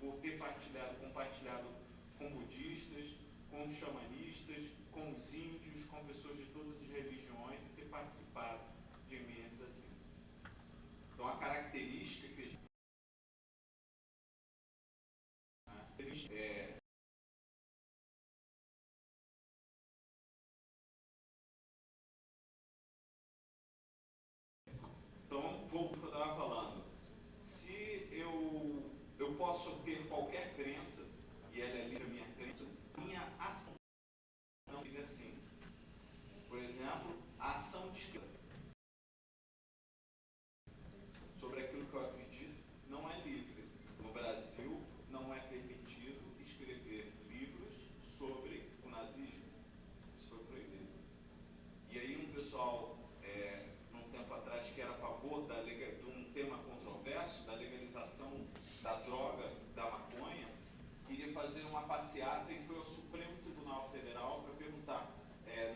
por ter compartilhado com budistas, com xamanistas, com os índios, com pessoas de todas as religiões e ter participado de ambientes assim. Então, a característica que a gente Então, vou para o que eu estava falando. Se eu posso ter qualquer crença, e ela é livre a minha crença, minha ação não vive assim. Por exemplo, a ação de esquerda sobre aquilo que eu acredito não é livre. No Brasil, não é permitido escrever livros sobre o nazismo. Isso foi proibido. E aí um pessoal, num tempo atrás, que era a favor de um tema controverso, da legalização da droga, da maconha, queria fazer uma passeata e foi ao Supremo Tribunal Federal para perguntar,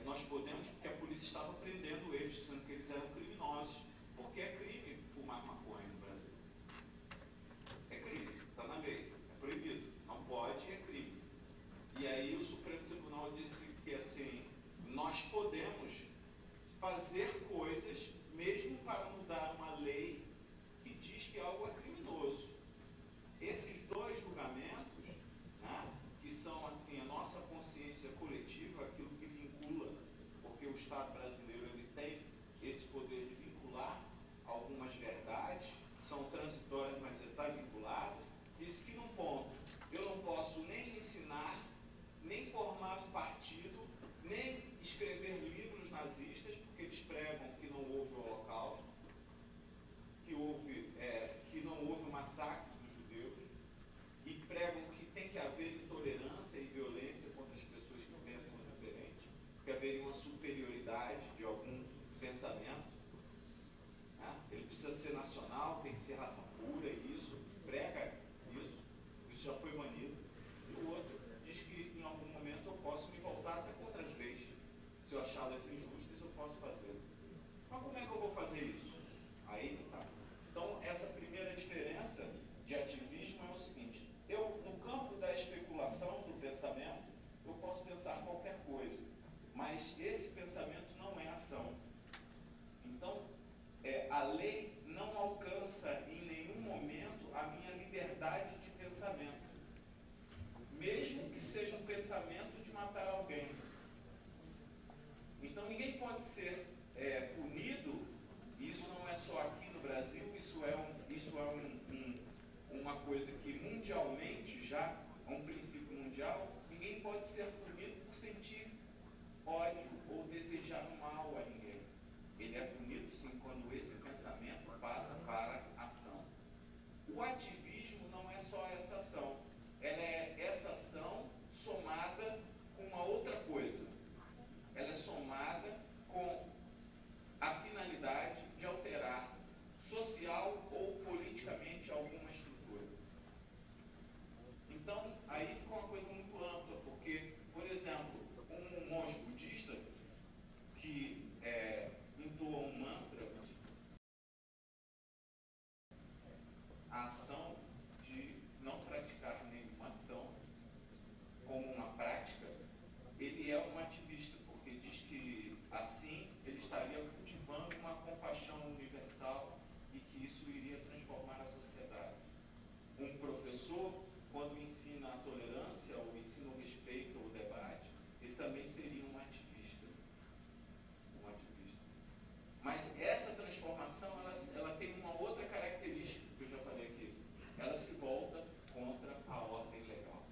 nós podemos, porque a polícia estava prendendo eles, dizendo que eles eram criminosos, porque é crime fumar maconha no Brasil. É crime, está na lei, é proibido, não pode, é crime. E aí o Supremo Tribunal disse que assim, nós podemos fazer coisas mesmo para mudar uma lei que diz que algo é criminoso. Esses dois julgamentos, né, que são assim a nossa consciência coletiva, aquilo que vincula, porque o Estado brasileiro ele tem esse poder de vincular algumas verdades, são transitórias, mas ele está vinculado, diz que num ponto eu não posso nem ensinar, nem formar um partido, nem escrever livros nazistas, porque eles pregam que não houve o Holocausto, que não houve o massacre dos judeus, e pregam que tem que haver intolerância e violência contra as pessoas que pensam diferente, que haveria uma superioridade de algum pensamento, né? Ele precisa ser nacional, tem que ser raça pura, isso, prega isso já foi banido. E o outro diz que em algum momento eu posso me voltar até contra as leis. Se eu achá-las injustas, eu posso fazer. Mas como é que eu vou fazer isso? Aí que tá. Então, essa primeira diferença de ativismo é o seguinte: no campo da especulação do pensamento, eu posso pensar qualquer coisa, mas esse pensamento não é ação. Então, a lei não alcança em nenhum momento a minha liberdade de pensamento, mesmo que seja um pensamento de matar alguém. Então, ninguém pode ser punido, e isso não é só aqui no Brasil, isso é uma coisa que mundialmente já é um princípio mundial. Ninguém pode ser punido por sentir ódio ou desejar mal a ninguém. Ele é punido sim quando esse pensamento passa para a ação. O ativismo não é só essa ação, ela é essa ação somada com uma outra coisa. Ela é somada com a finalidade de alterar social ou politicamente alguma estrutura. Então, aí fica uma coisa muito ampla, porque, por exemplo, um monge budista que entoa um mantra, a ação de não praticar nenhuma ação como uma prática, ele é um ativista, porque diz que assim ele estaria cultivando uma compaixão universal e que isso iria transformar a sociedade. Um professor, quando ensina a tolerância ou ensina o respeito ou o debate, ele também seria um ativista. Mas essa transformação, ela tem uma outra característica que eu já falei aqui. Ela se volta contra a ordem legal.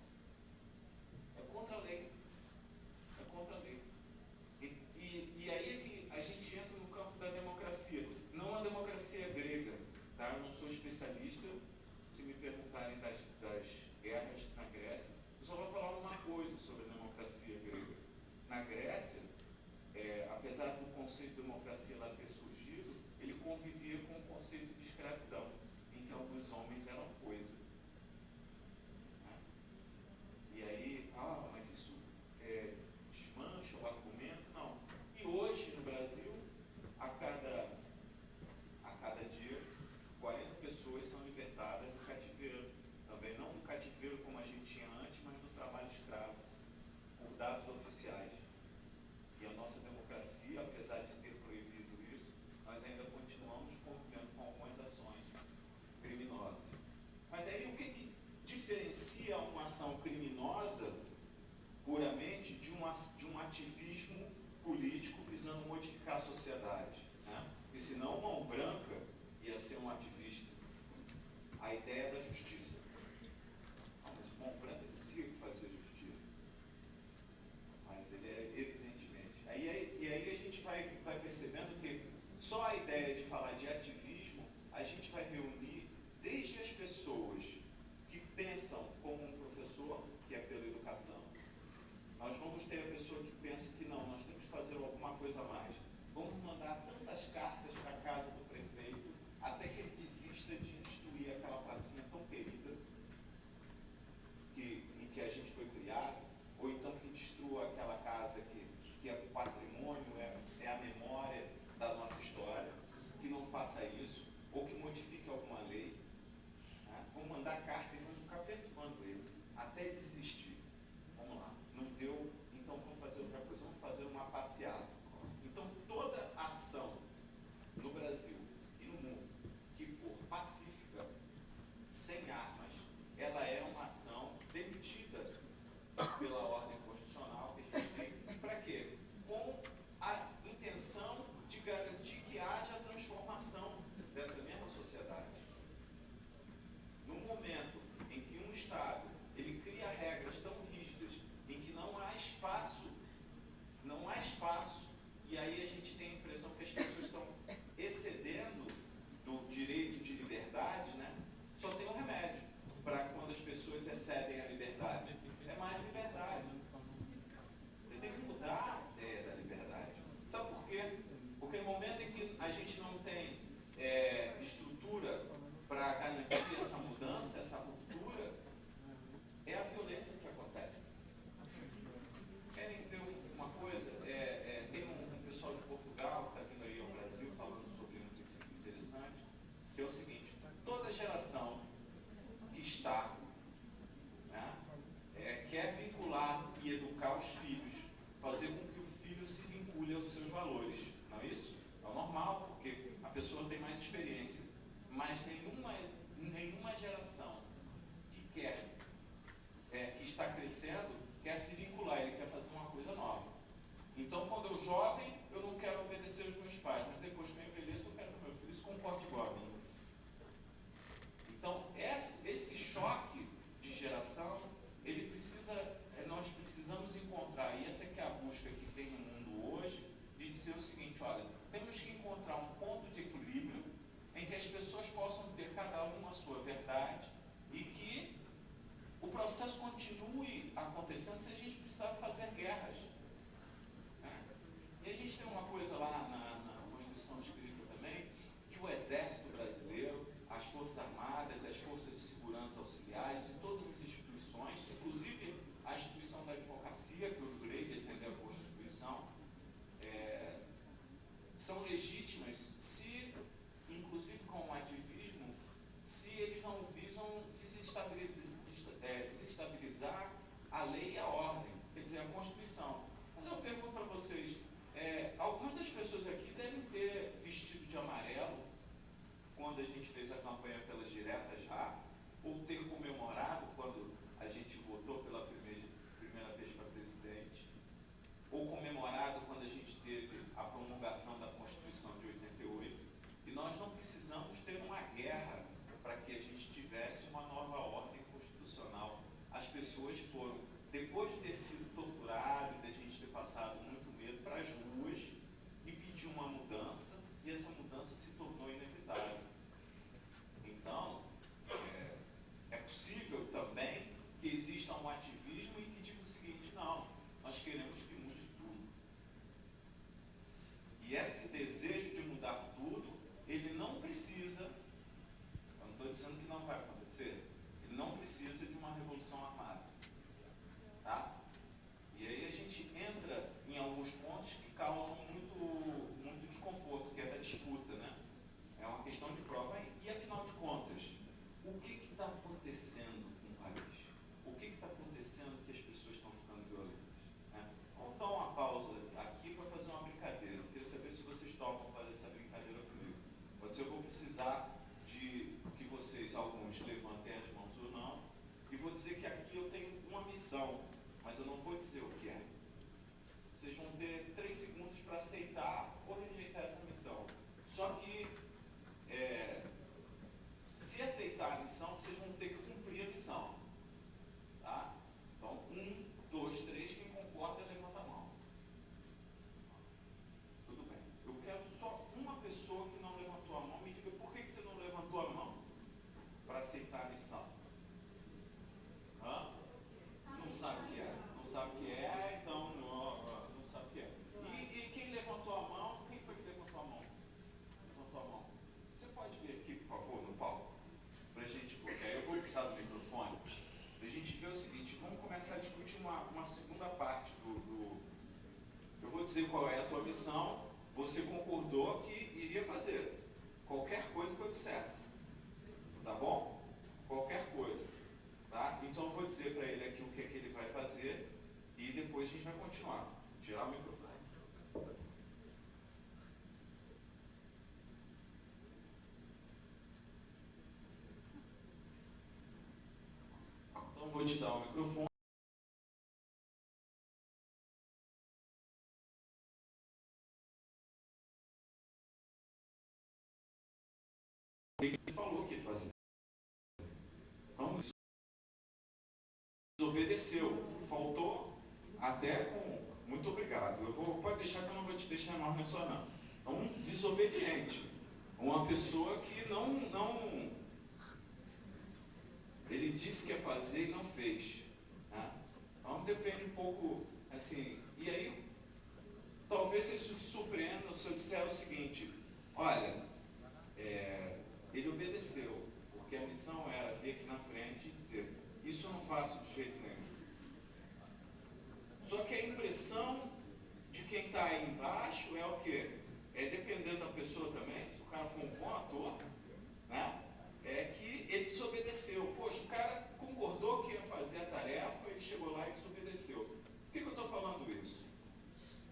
É contra a lei. É contra a lei. E aí é que a gente entra no campo da democracia. Não a democracia grega, tá? Eu não sou especialista. Se me perguntarem das guerras na Grécia, eu só vou falar uma coisa sobre a democracia grega. Na Grécia, apesar do conceito de democracia lá ter surgido, ele convivia com o conceito de escravidão, em que alguns homens eram coisa. Né? E aí, mas isso desmancha o argumento? Não. E hoje, no Brasil, a cada dia, 40 pessoas são libertadas do cativeiro. Também não do cativeiro a ideia da justiça. Mas bom, Branco dizia que fazia justiça. Mas ele é evidentemente. E aí a gente vai percebendo que só a ideia de falar de ativismo, a gente vai reunir desde as pessoas que pensam como um professor, que é pela educação. Nós vamos ter a pessoa que pensa que não, nós temos que fazer alguma coisa a mais. Vamos mandar tantas cartas para a casa do prefeito até que ele desista de destruir aquela pracinha tão querida em que a gente foi criado, ou então que destrua aquela casa que é patrimônio, é a memória da nossa história, que não faça isso, ou que modifique alguma lei. Né? Vamos mandar carta e vamos ficar perturbando ele até desistir. Vamos lá, não deu, então vamos fazer outra coisa, vamos fazer uma passeada. Então toda ação no Brasil e no mundo que for pacífica, sem armas, ela é uma ação permitida pela ordem constitucional que a gente tem. Para quê? Com a intenção de garantir que haja a transformação dessa mesma sociedade. No momento em que um Estado ele cria regras tão rígidas em que não há espaço, e aí a gente tem a impressão que as pessoas estão excedendo do direito de liberdade, né? Só tem um remédio para quando as pessoas excedem a liberdade. É mais liberdade. Você tem que mudar a ideia da liberdade. Sabe por quê? Porque no momento em que a gente não tem estrutura para garantir essa mudança, essa ruptura, é a violência que acontece. Querem dizer uma coisa? Tem um pessoal de Portugal que está vindo aí ao Brasil falando sobre um princípio interessante, que é o seguinte: toda geração que está, né, quer vincular e educar os filhos, fazer com que o filho se vincule aos seus valores. Não é isso? É o normal, porque a pessoa tem mais experiência. Mas nenhuma geração que quer, que está crescendo, quer se vincular, ele quer fazer uma coisa nova. Então, quando eu jovem, eu não quero obedecer aos meus pais, mas depois que eu envelheço, eu quero que meu filho se comporte igual a mim. Então, esse choque de geração, nós precisamos encontrar, e essa que é a busca que tem no mundo hoje, de dizer o seguinte: olha, temos que encontrar um ponto de equilíbrio em que as pessoas possam ter cada uma a sua verdade e que o processo continue acontecendo se a gente precisar fazer guerras. Né? E a gente tem uma coisa lá na Constituição escrita também, que o Exército Brasileiro, as Forças Armadas, as Forças de Segurança Auxiliares e todas as instituições, inclusive a instituição da advocacia, que eu jurei defender a Constituição, são legítimas se, inclusive com o ativismo, se eles não visam desestabilizar a lei e a ordem, quer dizer, a Constituição. Mas eu pergunto para vocês, algumas das pessoas aqui dizer qual é a tua missão, você concordou que iria fazer qualquer coisa que eu dissesse, tá bom? Qualquer coisa, tá? Então eu vou dizer para ele aqui o que é que ele vai fazer e depois a gente vai continuar. Tirar o microfone. Então vou te dar o microfone. Ele falou que ia fazer. Vamos. Desobedeceu. Faltou até com muito obrigado. Pode deixar que eu não vou te deixar enorme só não. Um desobediente. Uma pessoa que não ele disse que ia fazer e não fez. Né? Então depende um pouco, assim, e aí talvez você se surpreenda se eu disser o seguinte, olha, ele obedeceu, porque a missão era vir aqui na frente e dizer, isso eu não faço de jeito nenhum. Só que a impressão de quem está aí embaixo é o quê? É dependendo da pessoa também, se o cara for um bom ator, né? É que ele desobedeceu. Poxa, o cara concordou que ia fazer a tarefa, ele chegou lá e desobedeceu. Por que eu estou falando isso?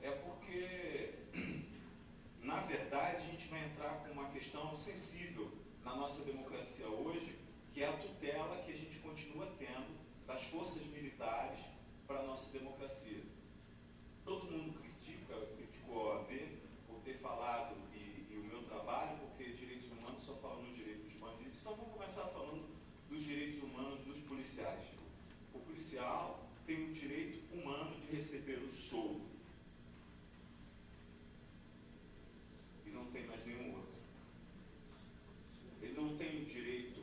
É porque, na verdade, a gente vai entrar com uma questão sensível na nossa democracia hoje, que é a tutela que a gente continua tendo das forças militares para a nossa democracia. Todo mundo criticou a OAB por ter falado, e o meu trabalho, porque direitos humanos só falam no direito dos bandidos, então vamos começar falando dos direitos humanos dos policiais. O policial tem o direito humano de receber o soldo. E não tem mais nenhum outro. Ele não tem o direito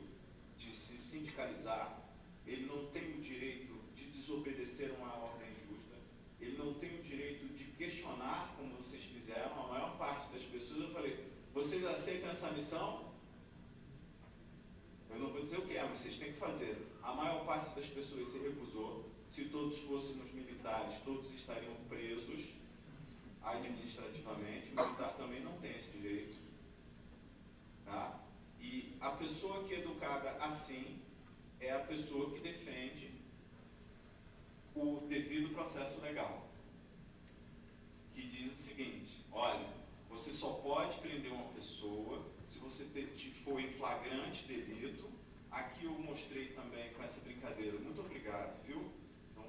de se sindicalizar, ele não tem o direito de desobedecer uma ordem justa, ele não tem o direito de questionar, como vocês fizeram, a maior parte das pessoas. Eu falei, vocês aceitam essa missão? Eu não vou dizer o que é, mas vocês têm que fazer. A maior parte das pessoas se recusou. Se todos fôssemos militares, todos estariam presos administrativamente. O militar também não tem esse direito. Tá? E a pessoa que é educada assim é a pessoa que defende o devido processo legal. Que diz o seguinte, olha, você só pode prender uma pessoa se você for em flagrante delito. Aqui eu mostrei também com essa brincadeira, muito obrigado, viu? Então,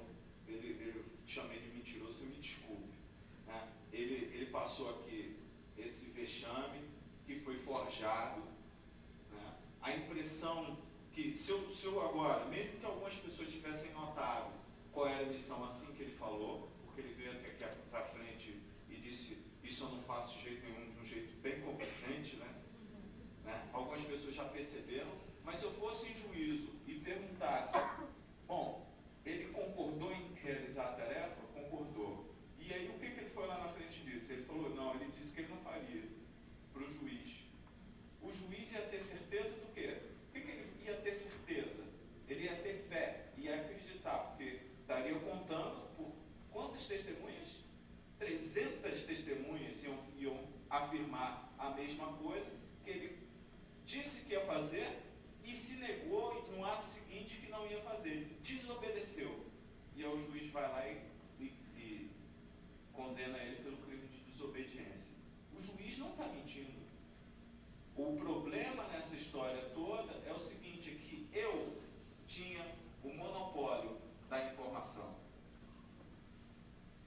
eu te chamei de mentiroso, você me desculpe. Né? Ele passou aqui esse vexame que foi forjado. Né? A impressão que, se eu agora, mesmo que algumas pessoas tivessem notado qual era a missão assim que ele falou, porque ele veio até aqui para frente e disse, isso eu não faço de jeito nenhum, de um jeito bem convincente, né? Algumas pessoas já perceberam, mas se eu fosse em juízo e perguntasse, bom, ele concordou em realizar a tarefa? Concordou. E aí o que ele foi lá na frente disso? Ele falou, não, ele disse que ele não faria, para o juiz. O juiz ia ter certeza do quê? O que ele ia ter certeza? Ele ia ter fé, ia acreditar, porque estaria contando por quantas testemunhas? 300 testemunhas iam afirmar a mesma coisa, que ele disse que ia fazer e se negou no ato seguinte que não ia fazer. Desobedeceu. E aí o juiz vai lá e condena ele pelo crime de desobediência. O juiz não está mentindo. O problema nessa história toda é o seguinte, é que eu tinha o monopólio da informação.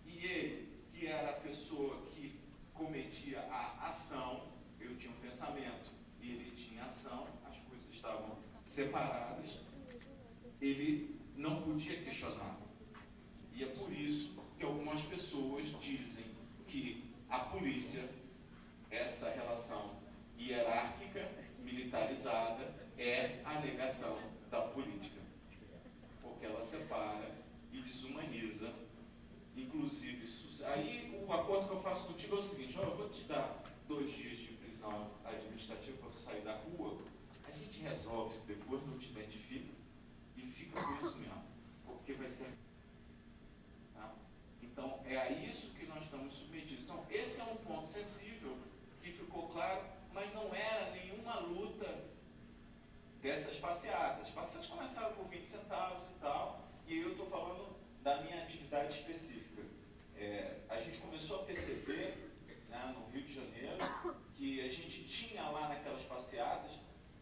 E ele, que era a pessoa que cometia a ação, eu tinha um pensamento, e ele tinha ação, as coisas estavam separadas, ele não podia questionar. E é por isso que algumas pessoas dizem que a polícia, essa relação hierárquica, militarizada, é a negação da política. Porque ela separa e desumaniza, inclusive. Aí o acordo que eu faço contigo é o seguinte, eu vou te dar 2 dias de prisão administrativa para você sair da rua, a gente resolve isso depois, não te identifica e fica com isso mesmo, porque vai ser... Tá? Então, é a isso que nós estamos éramos submetidos. Então, esse é um ponto sensível que ficou claro, mas não era nenhuma luta dessas passeatas. As passeatas começaram por 20 centavos e tal, e aí eu estou falando da minha atividade específica. A gente começou a perceber, né, no Rio de Janeiro, que a gente tinha lá naquelas passeatas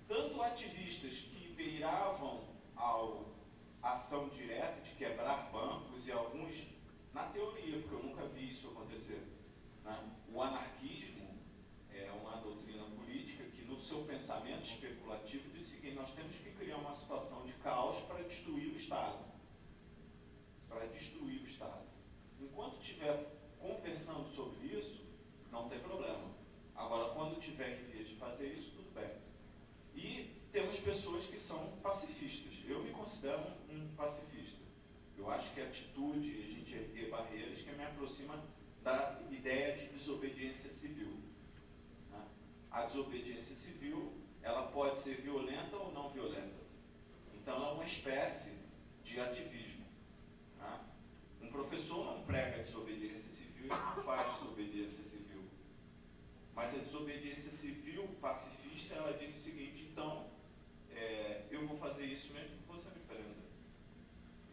tanto ativistas que beiravam a ação direta de quebrar bancos e alguns na teoria, porque eu nunca vi isso acontecer, né? O anarquismo é uma doutrina política que no seu pensamento especulativo diz o seguinte: nós temos que criar uma situação de caos para destruir o Estado. Para destruir o Estado. Enquanto estiver conversando sobre isso, não tem problema. Agora, quando tiver em vias de fazer isso, tudo bem. E temos pessoas que são pacifistas. Eu me considero um pacifista. Eu acho que a atitude, a gente erguer barreiras, que me aproxima da ideia de desobediência civil. Né? A desobediência civil, ela pode ser violenta ou não violenta. Então, ela é uma espécie de ativismo. Né? Um professor não prega desobediência civil, ele não faz desobediência civil. Mas a desobediência civil pacifista, ela diz o seguinte: então, eu vou fazer isso mesmo que você me prenda.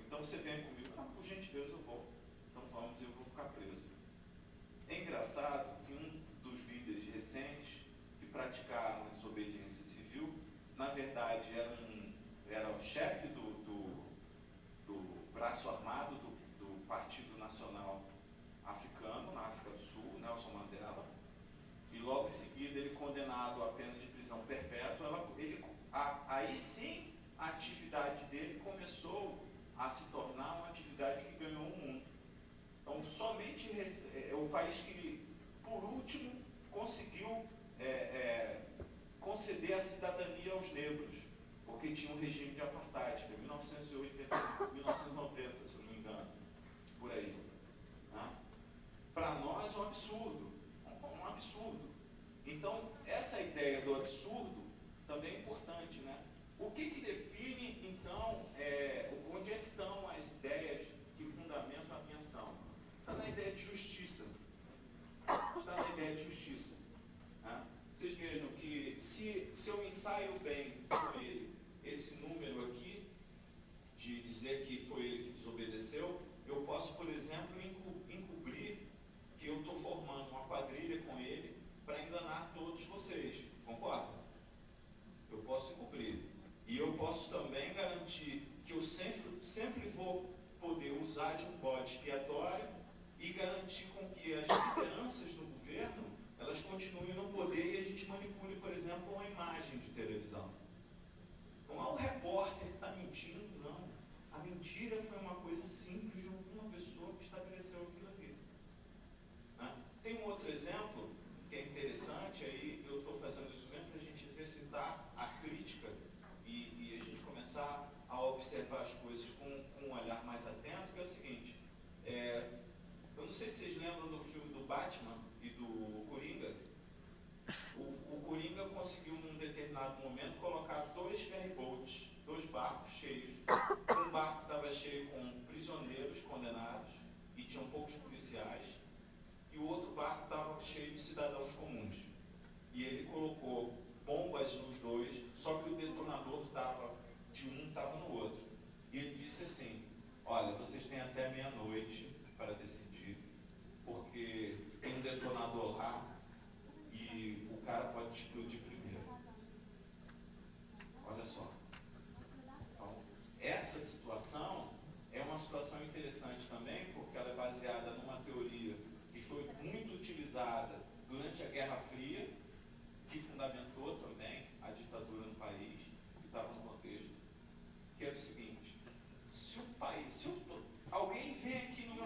Então você vem comigo, por gentileza eu vou. Então vamos, eu vou ficar preso. É engraçado que um dos líderes recentes que praticaram a desobediência civil, na verdade era o chefe do braço armado do Partido Nacional Africano, na África do Sul, Nelson Mandela, e logo em seguida ele condenado à pena de prisão perpétua. Aí sim a atividade dele começou a se tornar uma atividade que ganhou o mundo. Então, somente o país que, por último, conseguiu conceder a cidadania aos negros, porque tinha um regime de apartheid, foi 1980, 1990, se eu não me engano, por aí. Né? Para nós, um absurdo, um absurdo. Então, essa ideia do absurdo também é importante, né? O que define, então, onde é que estão as ideias que fundamentam a minha ação? Está na ideia de justiça. Está na ideia de justiça. Né? Vocês vejam que se eu ensaio bem com ele esse número aqui, de dizer que foi ele que desobedeceu, eu posso, por exemplo, encobrir que eu estou formando uma quadrilha com ele para enganar todos vocês. Concorda? Eu posso encobrir. E eu posso também garantir que eu sempre vou poder usar de um bode expiatório e garantir com que as lideranças do governo, elas continuem no poder e a gente manipule, por exemplo, uma imagem de televisão. Não é o repórter que está mentindo, não. A mentira foi uma coisa simples de alguma pessoa que estabeleceu aquilo ali. Né? Tem um outro exemplo que é interessante, aí eu estou fazendo isso mesmo para a gente exercitar a crítica e a gente começar a observar as coisas com um olhar mais atento, que é o seguinte: eu não sei se vocês lembram do filme do Batman e do Coringa. O Coringa conseguiu, num determinado momento, colocar 2 ferryboats, 2 barcos cheios. Um barco estava cheio com prisioneiros condenados e tinham poucos policiais, e o outro barco estava cheio de cidadãos comuns. E ele colocou bombas nos dois, só que o detonador de um estava no outro. E ele disse assim: olha, vocês têm até meia-noite para decidir, porque tem um detonador lá e o cara pode explodir primeiro. Olha só. Então, essa situação é uma situação interessante também, porque ela é baseada numa teoria que foi muito utilizada durante a Guerra Fria, que fundamentou também a ditadura no país, que estava no contexto, que era o seguinte: se alguém vem aqui no meu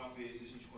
vez a gente